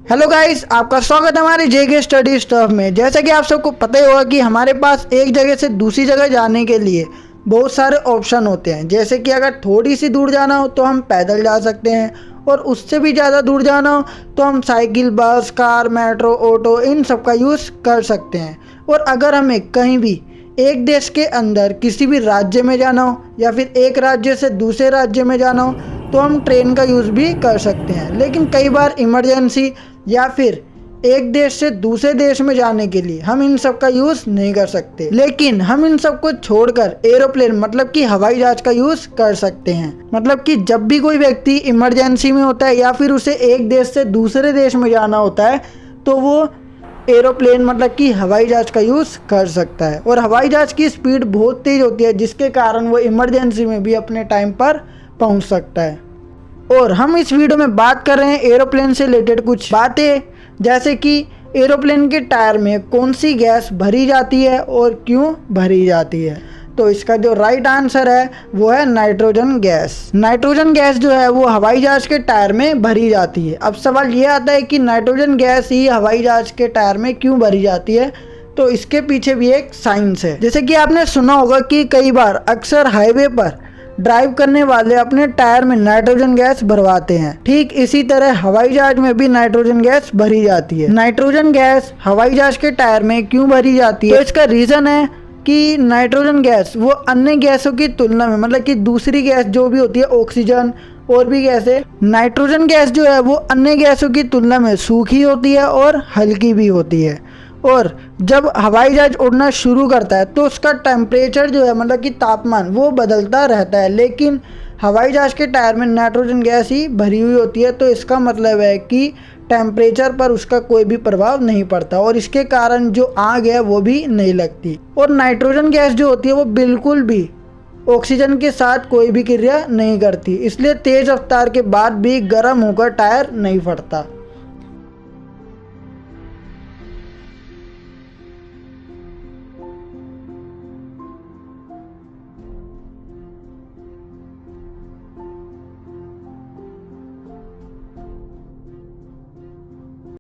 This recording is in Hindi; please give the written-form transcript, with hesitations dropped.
हेलो गाइस, आपका स्वागत है हमारे जेके स्टडी स्टफ में। जैसा कि आप सबको पता ही होगा कि हमारे पास एक जगह से दूसरी जगह जाने के लिए बहुत सारे ऑप्शन होते हैं। जैसे कि अगर थोड़ी सी दूर जाना हो तो हम पैदल जा सकते हैं, और उससे भी ज़्यादा दूर जाना हो तो हम साइकिल, बस, कार, मेट्रो, ऑटो इन सब का यूज़ कर सकते हैं। और अगर हमें कहीं भी एक देश के अंदर किसी भी राज्य में जाना हो या फिर एक राज्य से दूसरे राज्य में जाना हो तो हम ट्रेन का यूज़ भी कर सकते हैं। लेकिन कई बार इमरजेंसी या फिर एक देश से दूसरे देश में जाने के लिए हम इन सब का यूज़ नहीं कर सकते, लेकिन हम इन सब को छोड़कर एरोप्लेन मतलब कि हवाई जहाज का यूज़ कर सकते हैं। मतलब कि जब भी कोई व्यक्ति इमरजेंसी में होता है या फिर उसे एक देश से दूसरे देश में जाना होता है तो वो एरोप्लेन मतलब कि हवाई जहाज का यूज़ कर सकता है। और हवाई जहाज की स्पीड बहुत तेज़ होती है, जिसके कारण वो इमरजेंसी में भी अपने टाइम पर पहुंच सकता है। और हम इस वीडियो में बात कर रहे हैं एरोप्लेन से रिलेटेड कुछ बातें, जैसे कि एरोप्लेन के टायर में कौन सी गैस भरी जाती है और क्यों भरी जाती है। तो इसका जो राइट आंसर है वो है नाइट्रोजन गैस। नाइट्रोजन गैस जो है वो हवाई जहाज के टायर में भरी जाती है। अब सवाल ये आता है कि नाइट्रोजन गैस ही हवाई जहाज के टायर में क्यों भरी जाती है। तो इसके पीछे भी एक साइंस है। जैसे कि आपने सुना होगा कि कई बार अक्सर हाईवे पर ड्राइव करने वाले अपने टायर में नाइट्रोजन गैस भरवाते हैं। ठीक इसी तरह हवाई जहाज में भी नाइट्रोजन गैस भरी जाती है। नाइट्रोजन गैस हवाई जहाज के टायर में क्यों भरी जाती है, तो इसका रीज़न है कि नाइट्रोजन गैस वो अन्य गैसों की तुलना में, मतलब कि दूसरी गैस जो भी होती है, ऑक्सीजन और भी गैसें, नाइट्रोजन गैस जो है वो अन्य गैसों की तुलना में सूखी होती है और हल्की भी होती है। और जब हवाई जहाज उड़ना शुरू करता है तो उसका टेम्परेचर जो है, मतलब कि तापमान, वो बदलता रहता है, लेकिन हवाई जहाज के टायर में नाइट्रोजन गैस ही भरी हुई होती है। तो इसका मतलब है कि टेम्परेचर पर उसका कोई भी प्रभाव नहीं पड़ता और इसके कारण जो आग है वो भी नहीं लगती। और नाइट्रोजन गैस जो होती है वो बिल्कुल भी ऑक्सीजन के साथ कोई भी क्रिया नहीं करती, इसलिए तेज़ रफ्तार के बाद भी गर्म होकर टायर नहीं फटता।